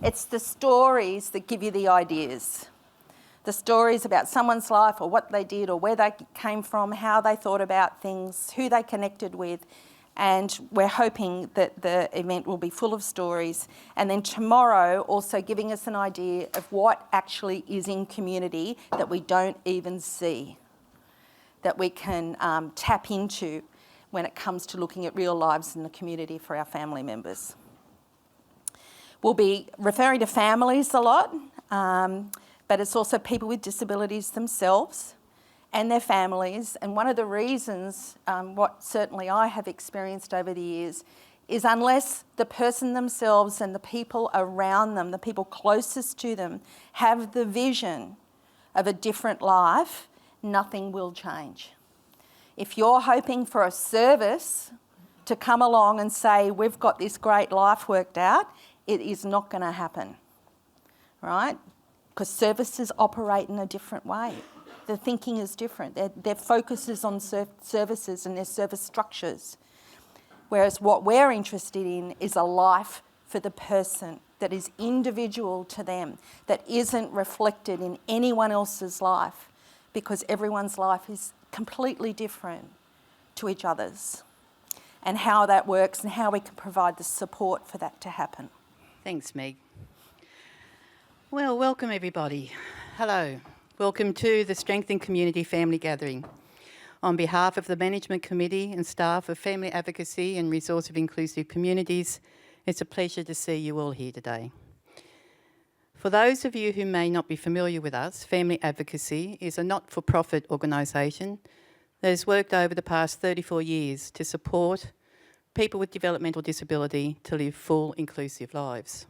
It's the stories that give you the ideas. The stories about someone's life or what they did or where they came from, how they thought about things, who they connected with. And we're hoping that the event will be full of stories. And then tomorrow also giving us an idea of what actually is in community that we don't even see, that we can tap into when it comes to looking at real lives in the community for our family members. We'll be referring to families a lot, but it's also people with disabilities themselves and their families. And one of the reasons, what certainly I have experienced over the years, is unless the person themselves and the people around them, the people closest to them, have the vision of a different life, nothing will change. If you're hoping for a service to come along and say, we've got this great life worked out, it is not going to happen, right? Because services operate in a different way. The thinking is different. Their focus is on services and their service structures. Whereas what we're interested in is a life for the person that is individual to them, that isn't reflected in anyone else's life, because everyone's life is completely different to each other's, and how that works and how we can provide the support for that to happen. Thanks, Meg. Well, welcome everybody. Hello. Welcome to the Strengthening Community Family Gathering. On behalf of the Management Committee and staff of Family Advocacy and Resource of Inclusive Communities, it's a pleasure to see you all here today. For those of you who may not be familiar with us, Family Advocacy is a not-for-profit organisation that has worked over the past 34 years to support people with developmental disability to live full, inclusive lives.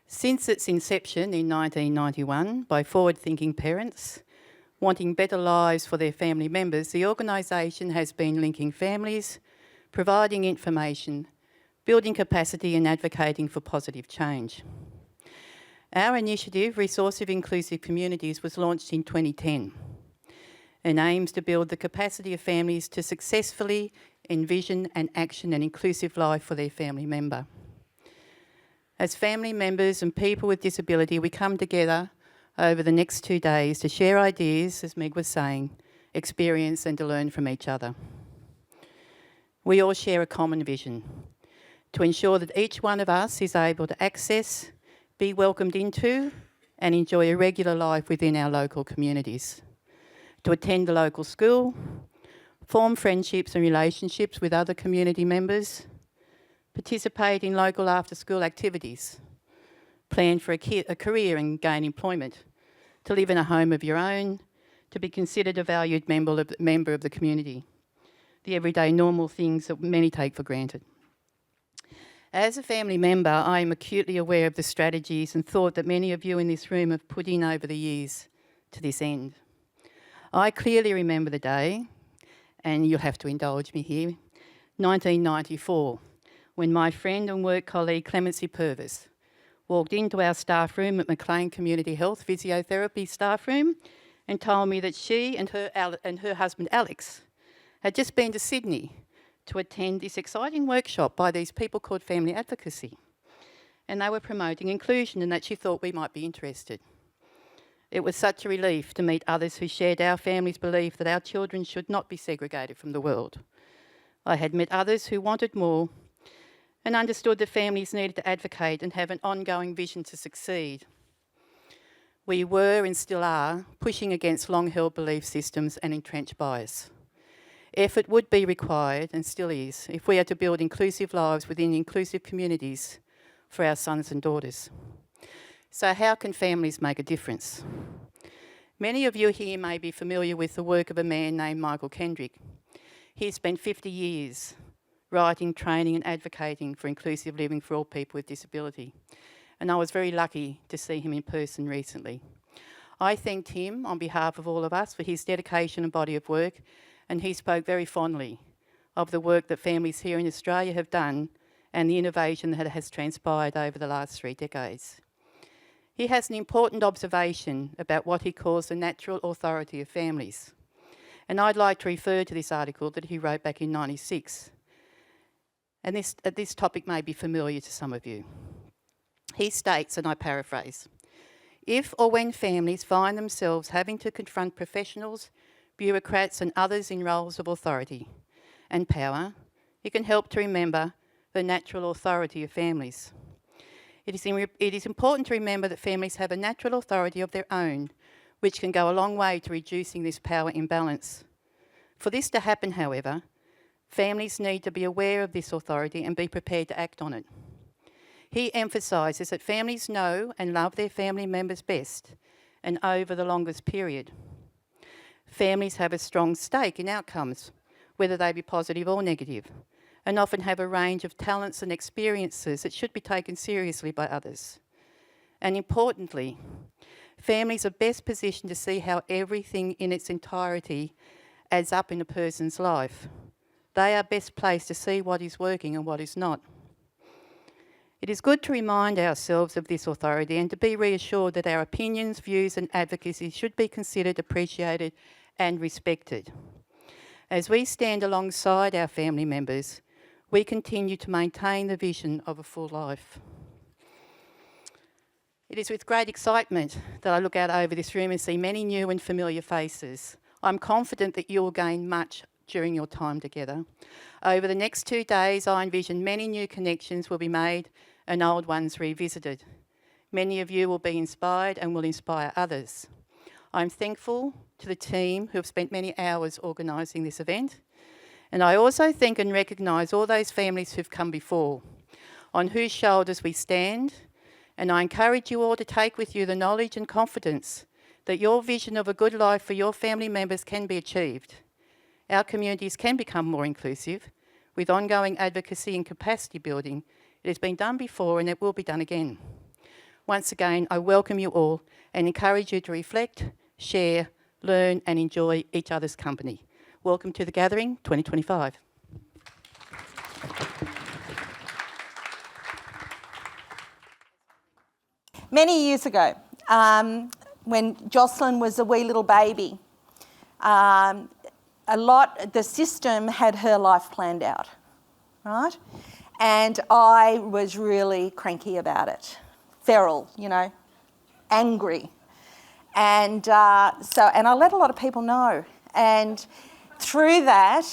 Since its inception in 1991 by forward-thinking parents wanting better lives for their family members, the organisation has been linking families, providing information, building capacity and advocating for positive change. Our initiative, Resource of Inclusive Communities, was launched in 2010 and aims to build the capacity of families to successfully envision and action an inclusive life for their family member. As family members and people with disability, we come together over the next 2 days to share ideas, as Meg was saying, experience and to learn from each other. We all share a common vision to ensure that each one of us is able to access, be welcomed into and enjoy a regular life within our local communities, to attend a local school, form friendships and relationships with other community members, participate in local after-school activities, plan for a career and gain employment, to live in a home of your own, to be considered a valued member of the community, the everyday normal things that many take for granted. As a family member, I am acutely aware of the strategies and thought that many of you in this room have put in over the years to this end. I clearly remember the day, and you'll have to indulge me here, 1994, when my friend and work colleague Clemency Purvis walked into our staff room at Maclean Community Health Physiotherapy staff room and told me that she and her husband Alex had just been to Sydney to attend this exciting workshop by these people called Family Advocacy. And they were promoting inclusion and that she thought we might be interested. It was such a relief to meet others who shared our family's belief that our children should not be segregated from the world. I had met others who wanted more and understood that families needed to advocate and have an ongoing vision to succeed. We were and still are pushing against long-held belief systems and entrenched bias. Effort would be required, and still is, if we are to build inclusive lives within inclusive communities for our sons and daughters. So how can families make a difference? Many of you here may be familiar with the work of a man named Michael Kendrick. He spent 50 years writing, training and advocating for inclusive living for all people with disability. And I was very lucky to see him in person recently. I thanked him on behalf of all of us for his dedication and body of work, and he spoke very fondly of the work that families here in Australia have done and the innovation that has transpired over the last 3 decades. He has an important observation about what he calls the natural authority of families. And I'd like to refer to this article that he wrote back in 1996. And this topic may be familiar to some of you. He states, and I paraphrase, "If or when families find themselves having to confront professionals, bureaucrats and others in roles of authority and power, it can help to remember the natural authority of families. It is important to remember that families have a natural authority of their own, which can go a long way to reducing this power imbalance. For this to happen, however, families need to be aware of this authority and be prepared to act on it. He emphasises that families know and love their family members best and over the longest period. Families have a strong stake in outcomes, whether they be positive or negative, and often have a range of talents and experiences that should be taken seriously by others. And importantly, families are best positioned to see how everything in its entirety adds up in a person's life. They are best placed to see what is working and what is not. It is good to remind ourselves of this authority and to be reassured that our opinions, views and advocacy should be considered, appreciated and respected. As we stand alongside our family members, we continue to maintain the vision of a full life. It is with great excitement that I look out over this room and see many new and familiar faces. I'm confident that you will gain much during your time together. Over the next 2 days, I envision many new connections will be made and old ones revisited. Many of you will be inspired and will inspire others. I'm thankful to the team who have spent many hours organising this event. And I also thank and recognise all those families who've come before, on whose shoulders we stand. And I encourage you all to take with you the knowledge and confidence that your vision of a good life for your family members can be achieved. Our communities can become more inclusive with ongoing advocacy and capacity building. It has been done before and it will be done again. Once again, I welcome you all and encourage you to reflect, share, learn and enjoy each other's company. Welcome to the Gathering 2025. Many years ago, when Joscelyn was a wee little baby, the system had her life planned out, right? And I was really cranky about it, feral, angry. And I let a lot of people know. And through that,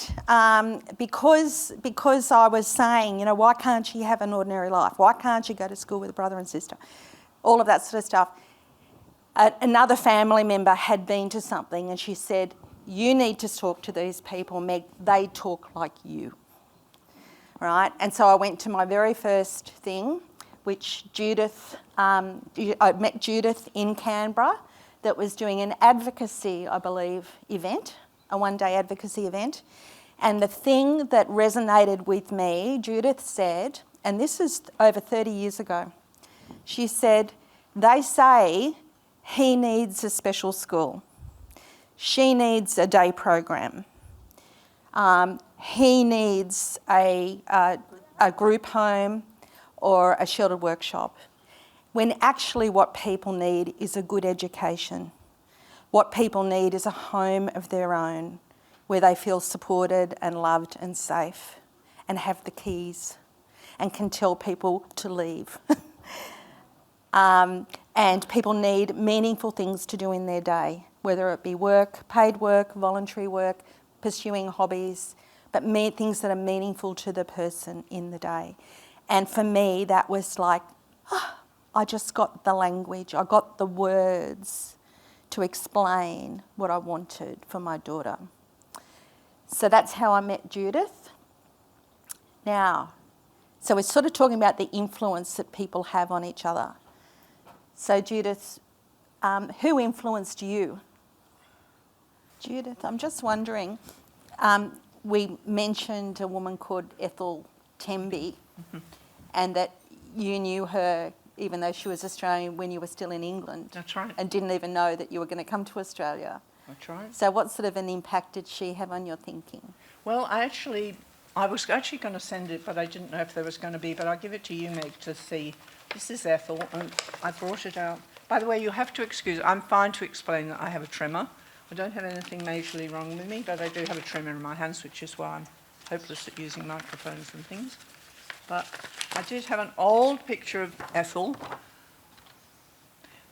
because I was saying, why can't she have an ordinary life? Why can't she go to school with a brother and sister? All of that sort of stuff. Another family member had been to something and she said, you need to talk to these people, Meg, they talk like you. Right? And so I went to my very first thing, which I met Judith in Canberra that was doing an advocacy, I believe, event, a one-day advocacy event. And the thing that resonated with me, Judith said, and this is over 30 years ago, she said, they say he needs a special school. She needs a day program. He needs a group home or a sheltered workshop. When actually what people need is a good education. What people need is a home of their own where they feel supported and loved and safe and have the keys and can tell people to leave. And people need meaningful things to do in their day, whether it be work, paid work, voluntary work, pursuing hobbies, but things that are meaningful to the person in the day. And for me, that was like, I just got the language, I got the words to explain what I wanted for my daughter. So that's how I met Judith. Now, so we're sort of talking about the influence that people have on each other. So Judith, who influenced you? Judith, I'm just wondering, we mentioned a woman called Ethel Temby, and that you knew her even though she was Australian when you were still in England. That's right. And didn't even know that you were going to come to Australia. That's right. So what sort of an impact did she have on your thinking? Well, I was actually going to send it, but I didn't know if there was going to be, but I'll give it to you, Meg, to see. This is Ethel, and I brought it out. By the way, you have to excuse, I'm fine to explain that I have a tremor. I don't have anything majorly wrong with me, but I do have a tremor in my hands, which is why I'm hopeless at using microphones and things. but I did have an old picture of Ethel,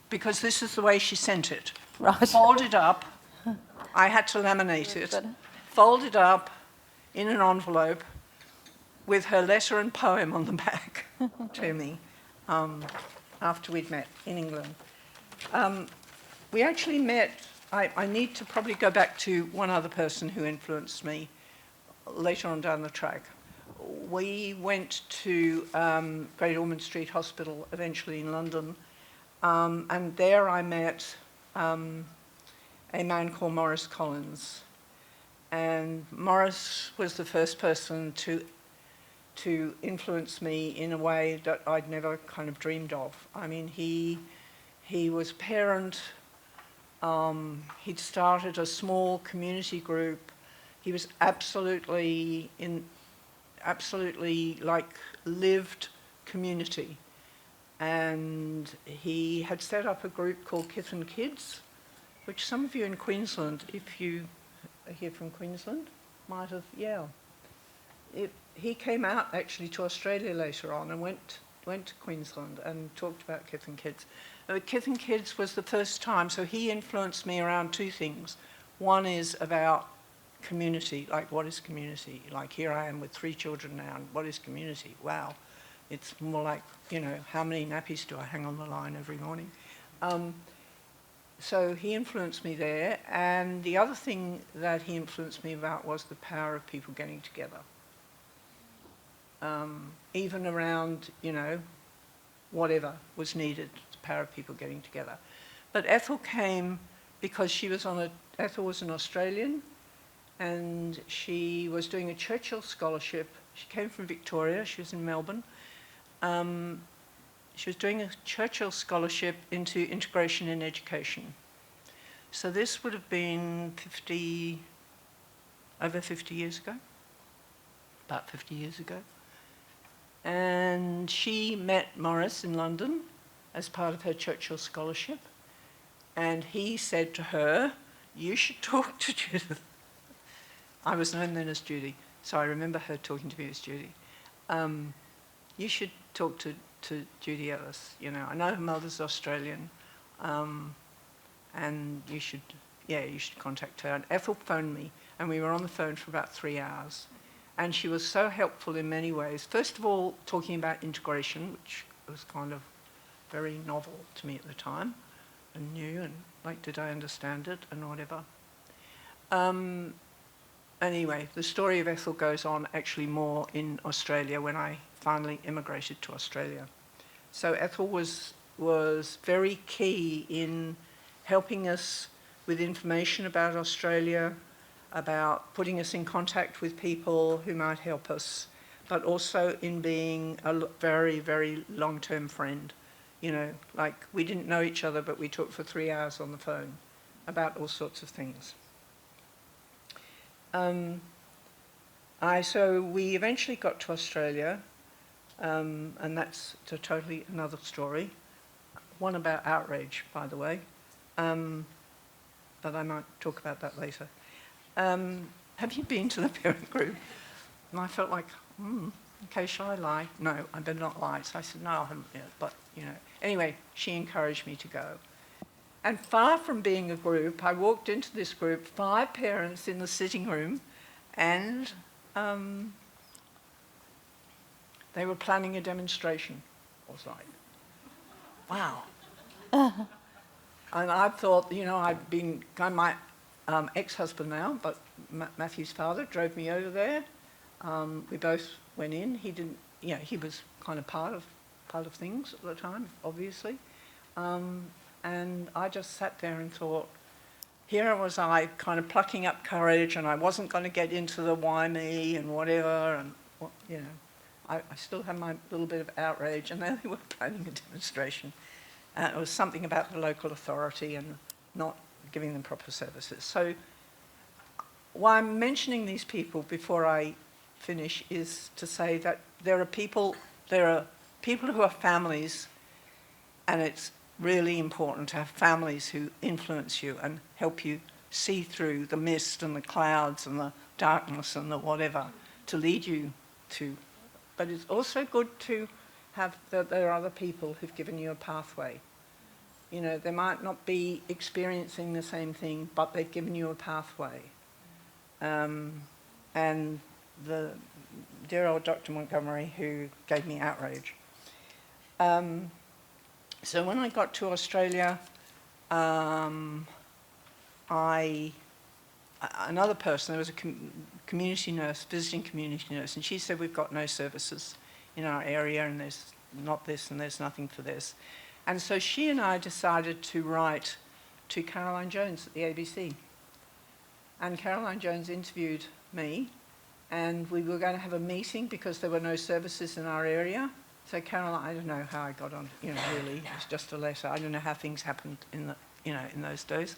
because this is the way she sent it. Right. Folded up. I had to laminate it. Folded up in an envelope with her letter and poem on the back to me after we'd met in England. We actually met, I need to probably go back to one other person who influenced me later on down the track. We went to Great Ormond Street Hospital eventually in London, and there I met a man called Maurice Collins. And Maurice was the first person to influence me in a way that I'd never kind of dreamed of. I mean, he was a parent. He'd started a small community group. He was absolutely like lived community. And he had set up a group called Kith and Kids, which some of you in Queensland, if you are here from Queensland, might have, yeah. He came out actually to Australia later on and went to Queensland and talked about Kith and Kids. Kith and Kids was the first time, so he influenced me around two things. One is about community, like what is community? Like here I am with 3 children now, and what is community? Wow. It's more like, how many nappies do I hang on the line every morning? So he influenced me there, and the other thing that he influenced me about was the power of people getting together. Even around, whatever was needed, the power of people getting together. But Ethel came because Ethel was an Australian, and she was doing a Churchill Scholarship. She came from Victoria, she was in Melbourne. She was doing a Churchill Scholarship into integration in education. So this would have been over 50 years ago, about 50 years ago. And she met Maurice in London as part of her Churchill Scholarship. And he said to her, "You should talk to Judith." I was known then as Judy, so I remember her talking to me as Judy. "You should talk to Judith Ellis. I know her mother's Australian, and you should contact her." And Ethel phoned me, and we were on the phone for about 3 hours. And she was so helpful in many ways. First of all, talking about integration, which was kind of very novel to me at the time, and new, and like, did I understand it, and whatever. Anyway, the story of Ethel goes on actually more in Australia when I finally immigrated to Australia. So Ethel was very key in helping us with information about Australia, about putting us in contact with people who might help us, but also in being a very, very long-term friend. Like we didn't know each other, but we talked for 3 hours on the phone about all sorts of things. So we eventually got to Australia, and that's totally another story. One about outrage, by the way, but I might talk about that later. Have you been to the parent group? And I felt like, okay, shall I lie? No, I better not lie. So I said, no, I haven't yet, but, Anyway, she encouraged me to go. And far from being a group, I walked into this group, 5 parents in the sitting room, and they were planning a demonstration. I was like, wow. And I thought, I'm my ex-husband now, but Matthew's father drove me over there. We both went in. He didn't, he was kind of part of things at the time, obviously. And I just sat there and thought, here was I kind of plucking up courage, and I wasn't going to get into the why me and whatever, and I still had my little bit of outrage, and then they were planning a demonstration. It was something about the local authority and not giving them proper services. So why I'm mentioning these people before I finish is to say that there are people who are families, and it's really important to have families who influence you and help you see through the mist and the clouds and the darkness and the whatever, to lead you to but it's also good to have that there are other people who've given you a pathway. You know, they might not be experiencing the same thing, but they've given you a pathway. And the dear old Dr. Montgomery, who gave me outrage. So when I got to Australia, another person, there was a community nurse, visiting community nurse, and she said, we've got no services in our area, and there's not this, and there's nothing for this. And so she and I decided to write to Caroline Jones at the ABC. And Caroline Jones interviewed me, and we were going to have a meeting because there were no services in our area. So Caroline, I don't know how I got on, really, it was just a letter. I don't know how things happened in those days.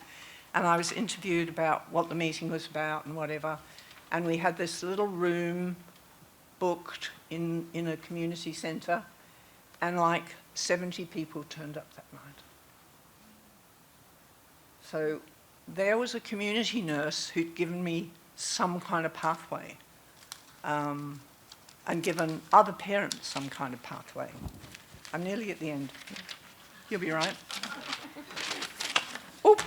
And I was interviewed about what the meeting was about and whatever. And we had this little room booked in a community centre, and like 70 people turned up that night. So there was a community nurse who'd given me some kind of pathway, and given other parents some kind of pathway. I'm nearly at the end. You'll be right. Oh,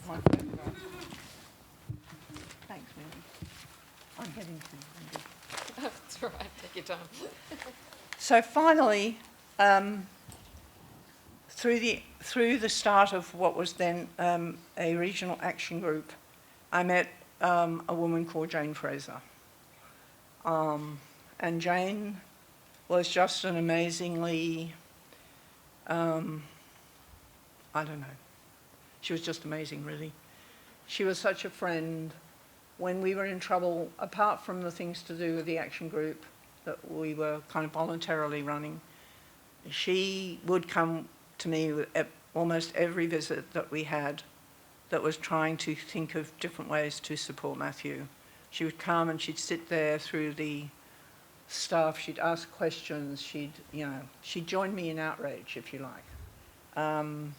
my phone. Thanks, Wendy. I'm heading to Wendy. That's all right, take your time. So finally, through the start of what was then a regional action group, I met a woman called Jane Fraser. And Jane was just an amazingly, I don't know, she was just amazing, really. She was such a friend. When we were in trouble, apart from the things to do with the action group that we were kind of voluntarily running, she would come to me at almost every visit that we had that was trying to think of different ways to support Matthew. She would come and she'd sit there through the stuff, she'd ask questions, she'd join me in outrage, if you like. And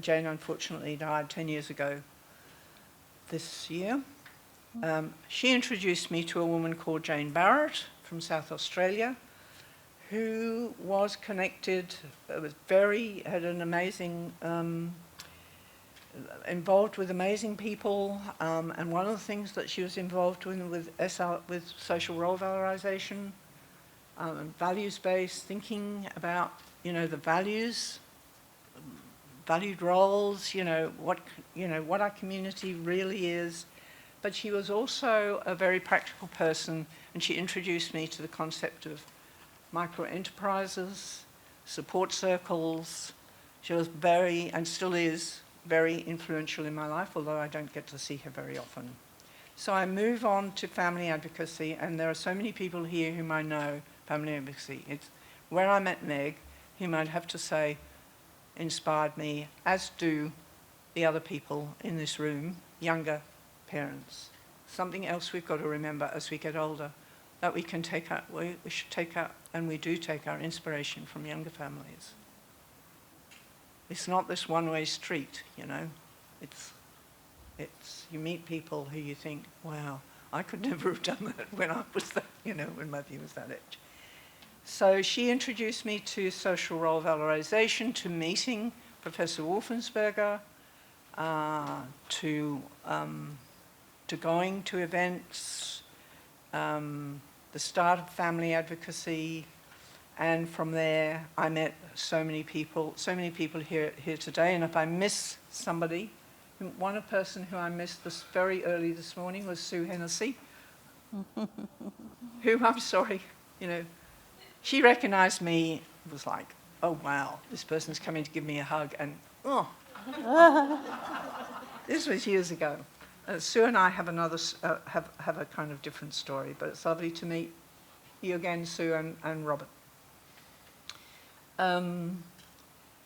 Jane unfortunately died 10 years ago this year. She introduced me to a woman called Jane Barrett from South Australia, who was connected, had an amazing, involved with amazing people, and one of the things that she was involved with social role valorization, and values-based thinking about, the values, valued roles, what our community really is. But she was also a very practical person, and she introduced me to the concept of micro-enterprises, support circles. She was very, and still is, very influential in my life, although I don't get to see her very often. So I move on to family advocacy, and there are so many people here whom I know family advocacy. It's where I met Meg, whom I'd have to say inspired me, as do the other people in this room, younger parents. Something else we've got to remember as we get older, that we can take out, we should take out, and we do take our inspiration from younger families. It's not this one-way street, It's you meet people who you think, wow, I could never have done that when I was that, when Matthew was that age. So she introduced me to social role valorization, to meeting Professor Wolfensberger, to going to events, the start of family advocacy, and from there I met so many people here today. And if I miss somebody, one person who I missed very early this morning was Sue Hennessy, who, I'm sorry, she recognized me, was like, oh wow, this person's coming to give me a hug, and this was years ago. Sue and I have have a kind of different story, but it's lovely to meet you again, Sue and Robert.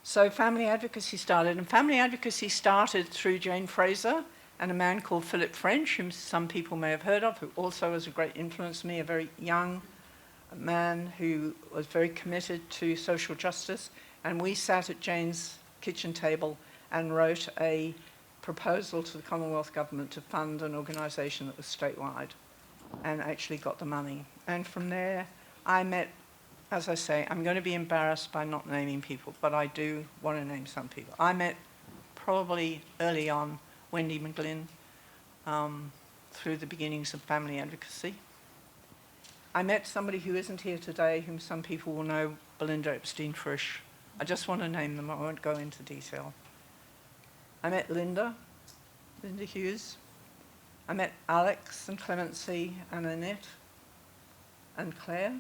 So family advocacy started, and family advocacy started through Jane Fraser and a man called Philip French, whom some people may have heard of, who also was a great influence on me, a very young man who was very committed to social justice. And we sat at Jane's kitchen table and wrote a proposal to the Commonwealth Government to fund an organisation that was statewide, and actually got the money. And from there, I met, as I say, I'm going to be embarrassed by not naming people, but I do want to name some people. I met probably early on Wendy McGlynn through the beginnings of family advocacy. I met somebody who isn't here today, whom some people will know, Belinda Epstein-Frisch. I just want to name them, I won't go into detail. I met Linda Hughes. I met Alex and Clemency and Annette and Claire.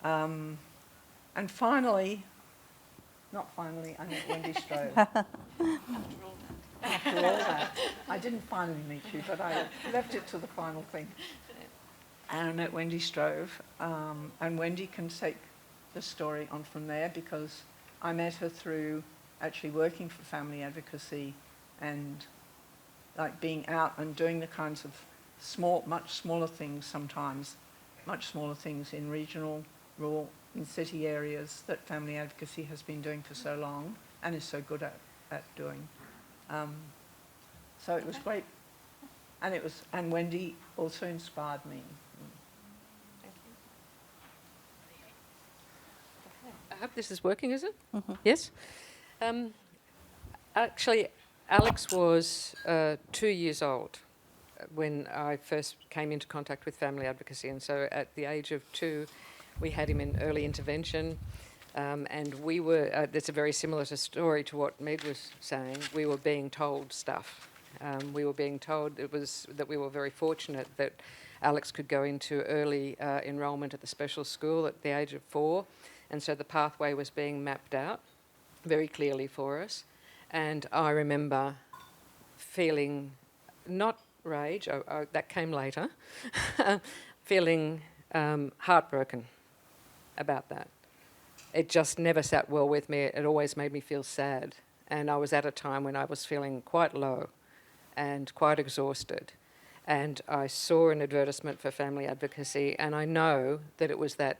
And finally, I met Wendy Stroeve. After all that, I didn't finally meet you, but I left it to the final thing. And I met Wendy Stroeve, and Wendy can take the story on from there, because I met her through actually working for family advocacy and like being out and doing the kinds of much smaller things sometimes, much smaller things in regional, rural, in city areas that family advocacy has been doing for so long and is so good at doing. So it was great, and Wendy also inspired me. Thank you. I hope this is working, is it? Mm-hmm. Yes? Actually, Alex was 2 years old when I first came into contact with family advocacy, and so at the age of 2, we had him in early intervention, and we were, it's a very similar story to what Meg was saying, we were being told stuff. We were being told that we were very fortunate that Alex could go into early enrolment at the special school at the age of 4, and so the pathway was being mapped out very clearly for us. And I remember feeling, not rage, that came later, feeling heartbroken about that. It just never sat well with me. It always made me feel sad. And I was at a time when I was feeling quite low and quite exhausted. And I saw an advertisement for family advocacy, and I know that it was that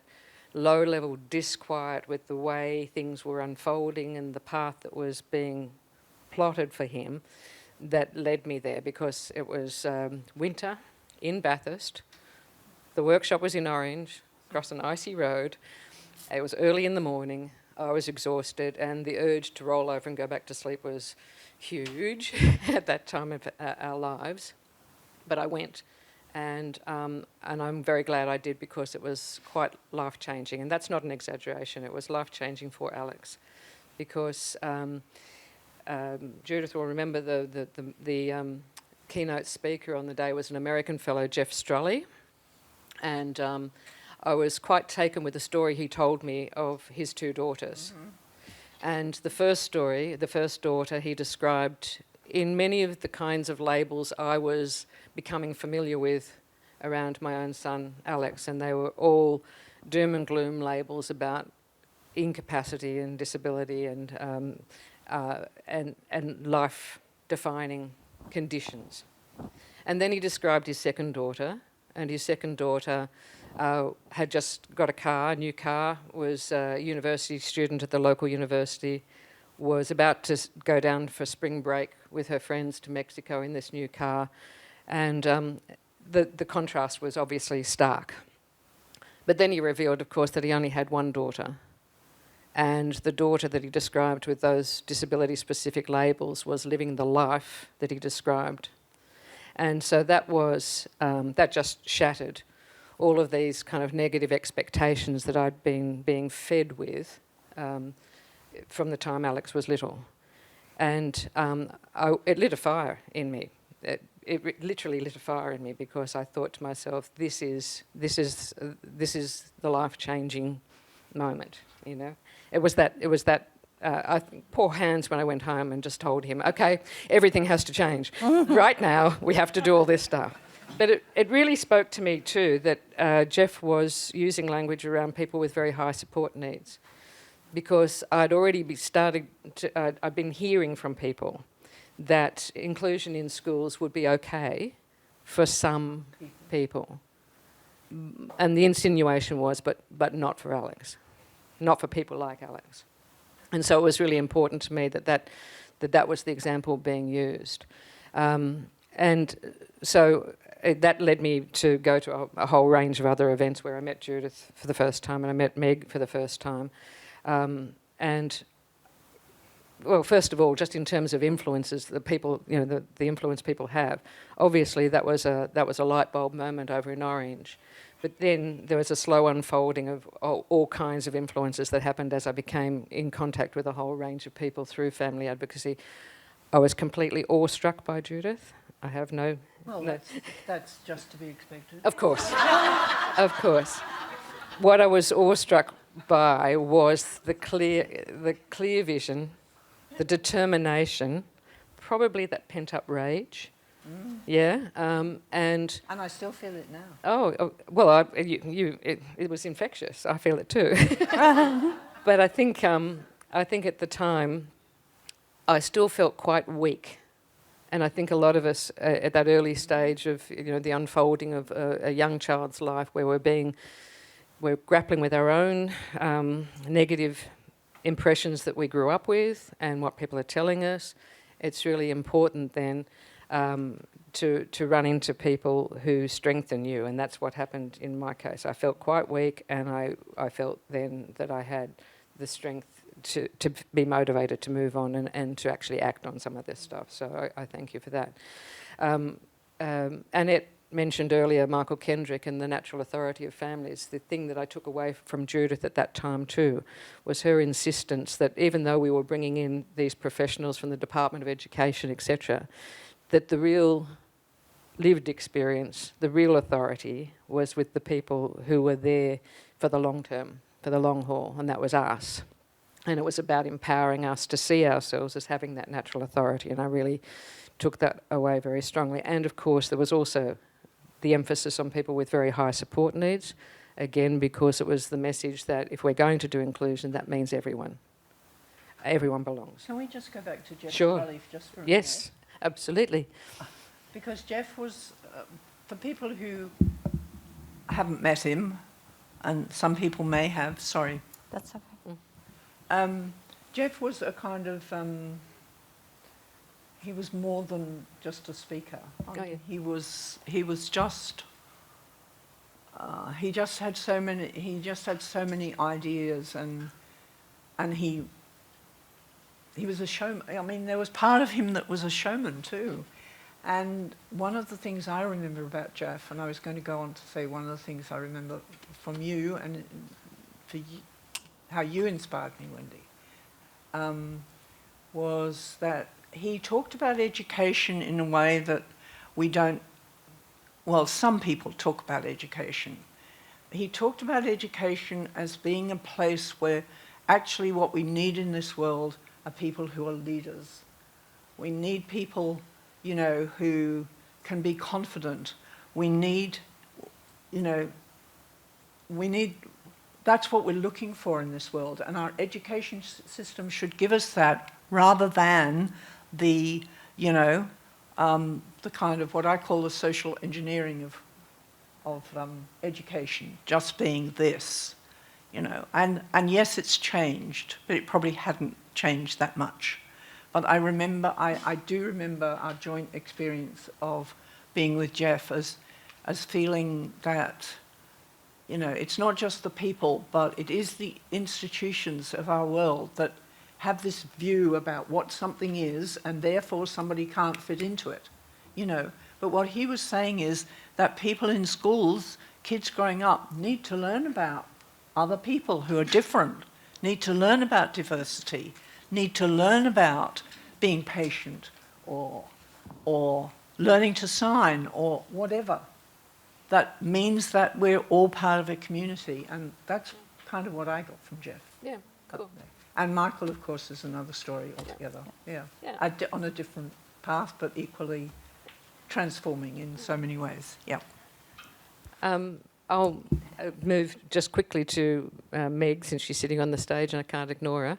low-level disquiet with the way things were unfolding and the path that was being plotted for him that led me there, because it was winter in Bathurst. The workshop was in Orange, across an icy road. It was early in the morning. I was exhausted, and the urge to roll over and go back to sleep was huge at that time of our lives. But I went, and I'm very glad I did, because it was quite life-changing. And that's not an exaggeration. It was life-changing for Alex, because Judith will remember the keynote speaker on the day was an American fellow, Jeff Strully, and I was quite taken with the story he told me of his 2 daughters. Mm-hmm. And the first daughter, he described in many of the kinds of labels I was becoming familiar with around my own son, Alex, and they were all doom and gloom labels about incapacity and disability and life-defining conditions. And then he described his second daughter, and his second daughter had just got a new car, was a university student at the local university, was about to go down for spring break with her friends to Mexico in this new car, and the contrast was obviously stark. But then he revealed, of course, that he only had one daughter, and the daughter that he described with those disability-specific labels was living the life that he described. And so that was that just shattered all of these kind of negative expectations that I'd been being fed with from the time Alex was little. And it lit a fire in me. It literally lit a fire in me, because I thought to myself, this is the life-changing moment. You know, it was that. Poor Hans, when I went home and just told him, okay, everything has to change. Right now, we have to do all this stuff. But it really spoke to me too that Jeff was using language around people with very high support needs, because I'd already I'd been hearing from people that inclusion in schools would be okay for some people. And the insinuation was, but not for Alex, not for people like Alex. And so it was really important to me that was the example being used. And so that led me to go to a whole range of other events where I met Judith for the first time and I met Meg for the first time. And, well, first of all, just in terms of influences, the people, the influence people have, obviously that was a light bulb moment over in Orange. But then there was a slow unfolding of all kinds of influences that happened as I became in contact with a whole range of people through family advocacy. I was completely awestruck by Judith. I have no... Well, that's just to be expected. Of course. Of course. What I was awestruck by was the clear vision, the determination, probably that pent-up rage. Yeah, and I still feel it now. Well, it was infectious. I feel it too. But I think at the time, I still felt quite weak, and I think a lot of us at that early stage of the unfolding of a young child's life, where we're grappling with our own negative impressions that we grew up with and what people are telling us. It's really important then. To run into people who strengthen you, and that's what happened in my case. I felt quite weak, and I felt then that I had the strength to be motivated to move on and to actually act on some of this stuff. So I thank you for that. Annette mentioned earlier Michael Kendrick and the natural authority of families. The thing that I took away from Judith at that time too was her insistence that even though we were bringing in these professionals from the Department of Education, etc., that the real lived experience, the real authority was with the people who were there for the long term, for the long haul, and that was us. And it was about empowering us to see ourselves as having that natural authority, and I really took that away very strongly. And of course there was also the emphasis on people with very high support needs, again because it was the message that if we're going to do inclusion, that means everyone. Everyone belongs. Can we just go back to Jeff Sure. just for a minute? Yes. Absolutely. Because Jeff was, for people who haven't met him, and some people may have, sorry. That's okay. Jeff was a kind of, he was more than just a speaker. Yeah. He was just, he just had so many ideas, and he was a showman. I mean, there was part of him that was a showman too. And one of the things I remember about Jeff, and I was going to go on to say one of the things I remember from you and for you, how you inspired me, Wendy, was that he talked about education in a way that we don't, well, some people talk about education. He talked about education as being a place where actually what we need in this world are people who are leaders. We need people, who can be confident. We need, that's what we're looking for in this world, and our education system should give us that rather than the kind of what I call the social engineering of education, just being this, and yes, it's changed, but it probably hadn't changed that much. But I do remember our joint experience of being with Jeff as feeling that, it's not just the people, but it is the institutions of our world that have this view about what something is, and therefore somebody can't fit into it, But what he was saying is that people in schools, kids growing up, need to learn about other people who are different, need to learn about diversity, need to learn about being patient or learning to sign or whatever. That means that we're all part of a community, and that's kind of what I got from Jeff. Yeah, cool. And Michael, of course, is another story altogether. Yeah. On a different path, but equally transforming in so many ways. Yeah. I'll move just quickly to Meg, since she's sitting on the stage and I can't ignore her.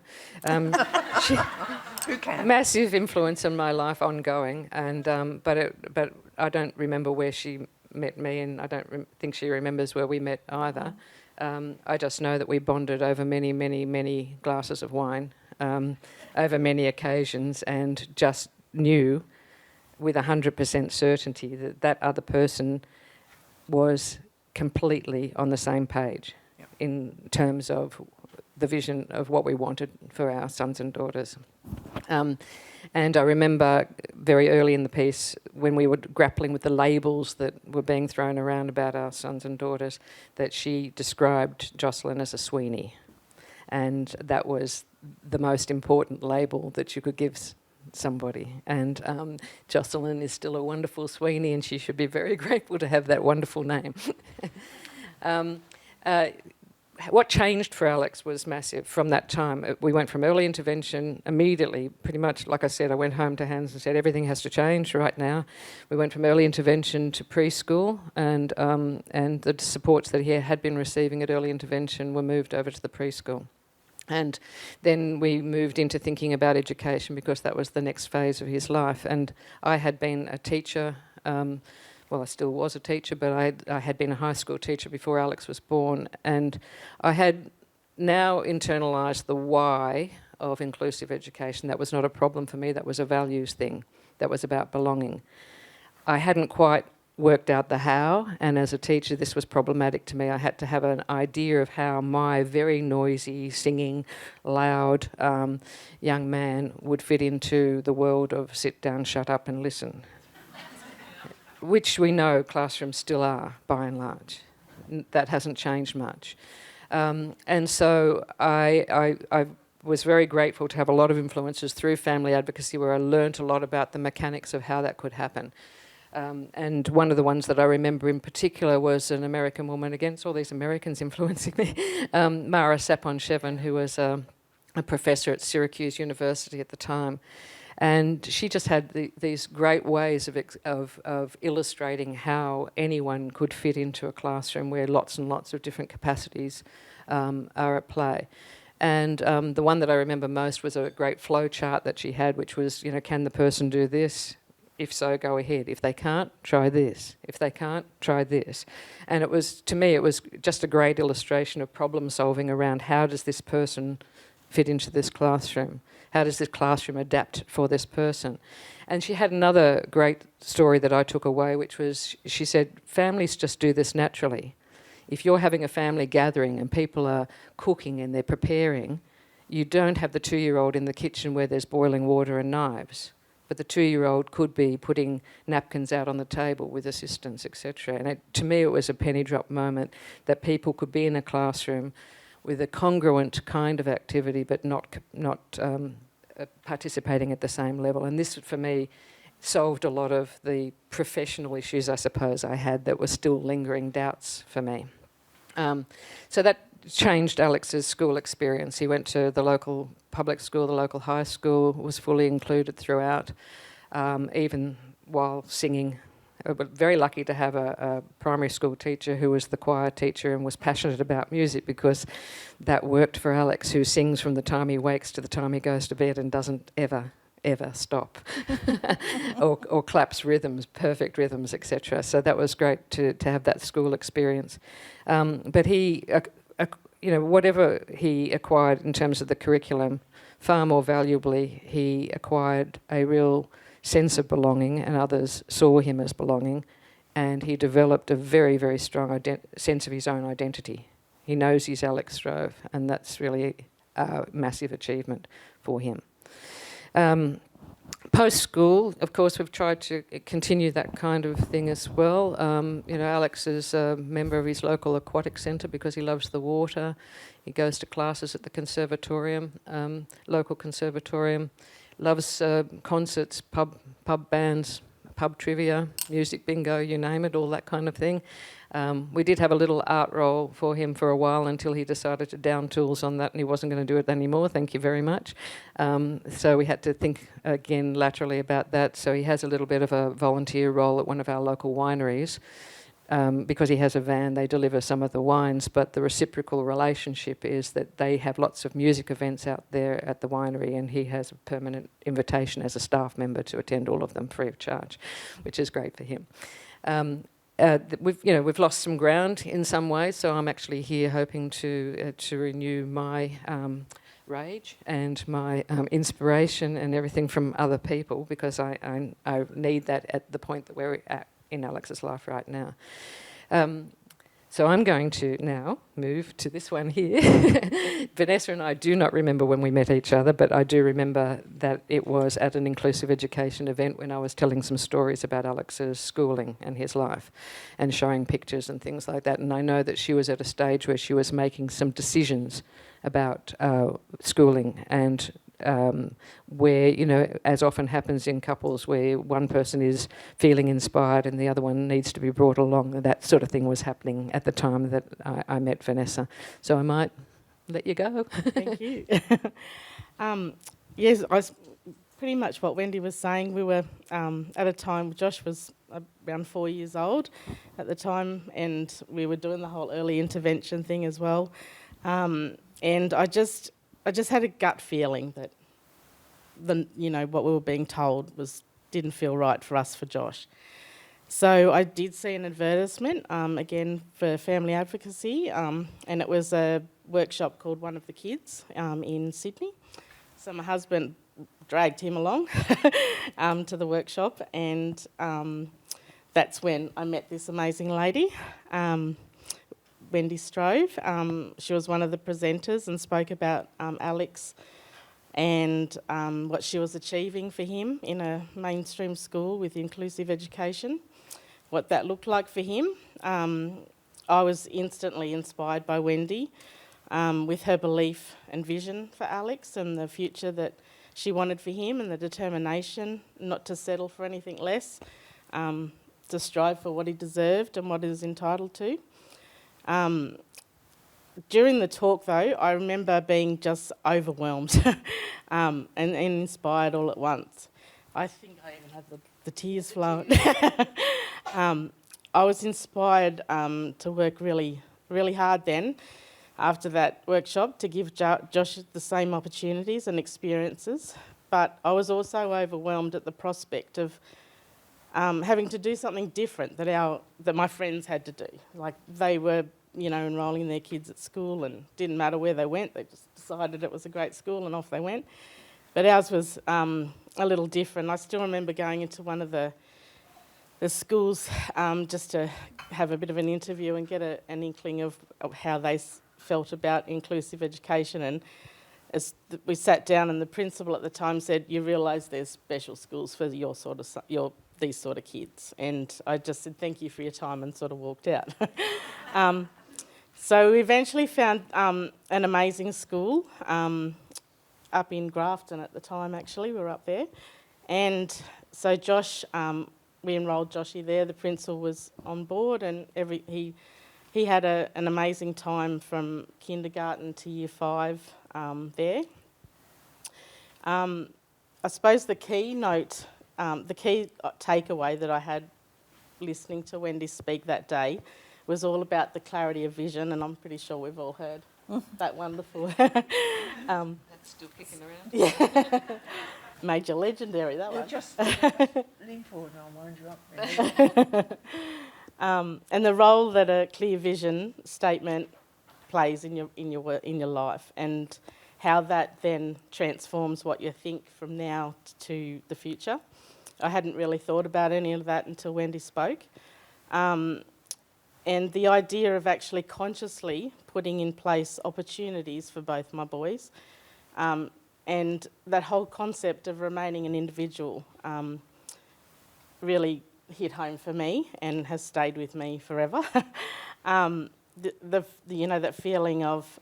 Who can? Massive influence on my life, ongoing, and but I don't remember where she met me, and I don't think she remembers where we met either. I just know that we bonded over many, many, many glasses of wine, over many occasions, and just knew with 100% certainty that that other person was completely on the same page in terms of the vision of what we wanted for our sons and daughters. And I remember very early in the piece when we were grappling with the labels that were being thrown around about our sons and daughters, that she described Joscelyn as a Sweeney. And that was the most important label that you could give somebody. And Joscelyn is still a wonderful Sweeney, and she should be very grateful to have that wonderful name. What changed for Alex was massive from that time. We went from early intervention immediately, pretty much, like I said, I went home to Hans and said, everything has to change right now. We went from early intervention to preschool, and the supports that he had been receiving at early intervention were moved over to the preschool. And then we moved into thinking about education because that was the next phase of his life. And I had been a teacher, well, I still was a teacher, but I had been a high school teacher before Alex was born, and I had now internalised the why of inclusive education. That was not a problem for me, that was a values thing, that was about belonging. I hadn't quite worked out the how, and as a teacher this was problematic to me. I had to have an idea of how my very noisy, singing, loud young man would fit into the world of sit down, shut up and listen. Which we know classrooms still are, by and large. That hasn't changed much. And so I was very grateful to have a lot of influences through family advocacy where I learnt a lot about the mechanics of how that could happen. And one of the ones that I remember in particular was an American woman, against all these Americans influencing me, Mara Sapon-Chevan, who was a professor at Syracuse University at the time. And she just had these great ways of illustrating how anyone could fit into a classroom where lots and lots of different capacities are at play. And the one that I remember most was a great flow chart that she had, which was, can the person do this? If so, go ahead. If they can't, try this. If they can't, try this. And it was, to me, it was just a great illustration of problem solving around how does this person fit into this classroom? How does this classroom adapt for this person? And she had another great story that I took away, which was, she said, families just do this naturally. If you're having a family gathering and people are cooking and they're preparing, you don't have the 2-year-old in the kitchen where there's boiling water and knives. But the 2-year-old could be putting napkins out on the table with assistance, etc. And to me, it was a penny drop moment that people could be in a classroom with a congruent kind of activity, but not participating at the same level. And this, for me, solved a lot of the professional issues, I suppose, I had that were still lingering doubts for me. So that changed Alex's school experience. He went to the local public school, the local high school, was fully included throughout, even while singing. Very lucky to have a primary school teacher who was the choir teacher and was passionate about music, because that worked for Alex, who sings from the time he wakes to the time he goes to bed and doesn't ever stop or claps rhythms, perfect rhythms, etc. So that was great to have that school experience. But he, whatever he acquired in terms of the curriculum, far more valuably, he acquired a real sense of belonging, and others saw him as belonging, and he developed a very, very strong sense of his own identity. He knows he's Alex Stroeve, and that's really a massive achievement for him. Post-school, of course, we've tried to continue that kind of thing as well. Alex is a member of his local aquatic centre because he loves the water. He goes to classes at the conservatorium, local conservatorium. Loves concerts, pub bands, pub trivia, music bingo, you name it, all that kind of thing. We did have a little art role for him for a while until he decided to down tools on that and he wasn't going to do it anymore, thank you very much. So we had to think again laterally about that. So he has a little bit of a volunteer role at one of our local wineries. Because he has a van, they deliver some of the wines, but the reciprocal relationship is that they have lots of music events out there at the winery, and he has a permanent invitation as a staff member to attend all of them free of charge, which is great for him. We've lost some ground in some ways, so I'm actually here hoping to renew my rage and my inspiration and everything from other people, because I need that at the point that we're at in Alex's life right now. So I'm going to now move to this one here. Vannessa and I do not remember when we met each other, but I do remember that it was at an inclusive education event when I was telling some stories about Alex's schooling and his life and showing pictures and things like that. And I know that she was at a stage where she was making some decisions about schooling and where, you know, as often happens in couples where one person is feeling inspired and the other one needs to be brought along. That sort of thing was happening at the time that I met Vannessa. So I might let you go. Thank you. Yes, I was pretty much what Wendy was saying. We were at a time, Josh was around 4 years old at the time, and we were doing the whole early intervention thing as well. And I just had a gut feeling that what we were being told didn't feel right for us, for Josh. So I did see an advertisement, again, for family advocacy, and it was a workshop called One of the Kids in Sydney. So my husband dragged him along to the workshop, and that's when I met this amazing lady, Wendy Stroeve. She was one of the presenters and spoke about Alex and what she was achieving for him in a mainstream school with inclusive education, what that looked like for him. I was instantly inspired by Wendy with her belief and vision for Alex and the future that she wanted for him, and the determination not to settle for anything less, to strive for what he deserved and what he was entitled to. During the talk, though, I remember being just overwhelmed and inspired all at once. I think I even had the tears flowing. I was inspired to work really, really hard then, after that workshop, to give Josh the same opportunities and experiences. But I was also overwhelmed at the prospect of having to do something different that my friends had to do. Like, they were, enrolling their kids at school, and didn't matter where they went, they just decided it was a great school and off they went. But ours was a little different. I still remember going into one of the schools just to have a bit of an interview and get an inkling of how they felt about inclusive education. And as we sat down, and the principal at the time said, "You realise there's special schools for these sort of kids." And I just said, "Thank you for your time," and sort of walked out. So we eventually found an amazing school up in Grafton at the time. Actually, we were up there, and so Josh, we enrolled Joshy there. The principal was on board, and he had an amazing time from kindergarten to year 5 there. I suppose the key takeaway that I had listening to Wendy speak that day was all about the clarity of vision, and I'm pretty sure we've all heard that one before. That's still kicking around. Yeah. Major legendary, that one. Just lean forward and I'll wind you up. Really. And the role that a clear vision statement plays in your life, and how that then transforms what you think from now to the future. I hadn't really thought about any of that until Wendy spoke. And the idea of actually consciously putting in place opportunities for both my boys, and that whole concept of remaining an individual really hit home for me and has stayed with me forever. That feeling of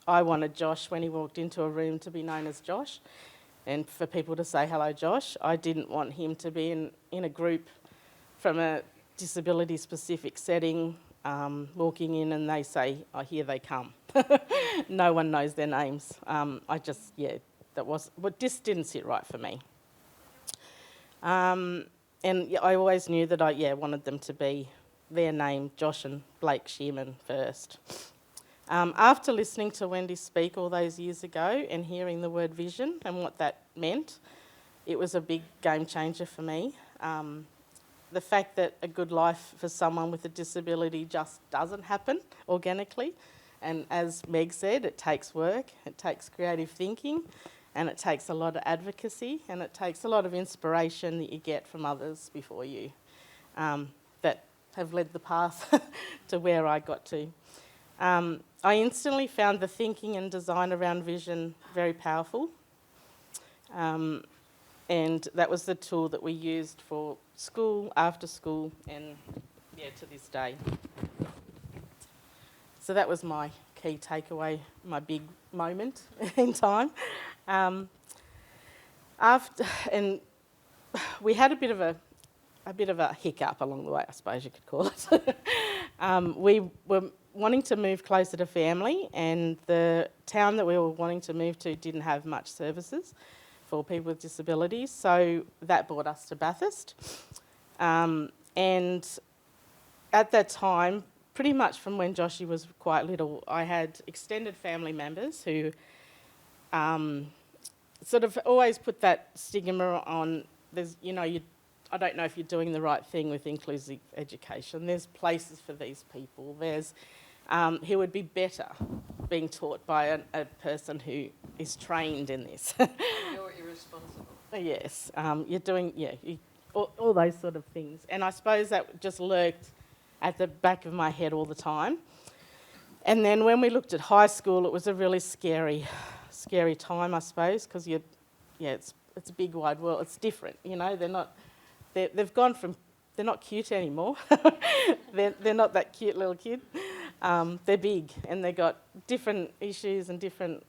I wanted Josh, when he walked into a room, to be known as Josh, and for people to say, "Hello, Josh." I didn't want him to be in a group from a disability-specific setting, walking in and they say, "Oh, here they come." No one knows their names. This didn't sit right for me. And I always knew that I wanted them to be their name, Josh and Blake Shearman, first. After listening to Wendy speak all those years ago and hearing the word vision and what that meant, it was a big game changer for me. The fact that a good life for someone with a disability just doesn't happen organically, And as Meg said, it takes work, it takes creative thinking, and it takes a lot of advocacy, and it takes a lot of inspiration that you get from others before you that have led the path to where I got to. I instantly found the thinking and design around vision very powerful. And that was the tool that we used for school, after school, and to this day. So that was my key takeaway, my big moment in time. And we had a bit of a hiccup along the way, I suppose you could call it. We were wanting to move closer to family, and the town that we were wanting to move to didn't have much services for people with disabilities, so that brought us to Bathurst. And at that time, pretty much from when Joshy was quite little, I had extended family members who sort of always put that stigma on, I don't know if you're doing the right thing with inclusive education. There's places for these people. He would be better being taught by a person who is trained in this. You're irresponsible. Yes, you're doing, all those sort of things. And I suppose that just lurked at the back of my head all the time. And then when we looked at high school, it was a really scary time, I suppose, because it's a big wide world. It's different, they've gone from, they're not cute anymore. they're not that cute little kid. They're big, and they've got different issues and different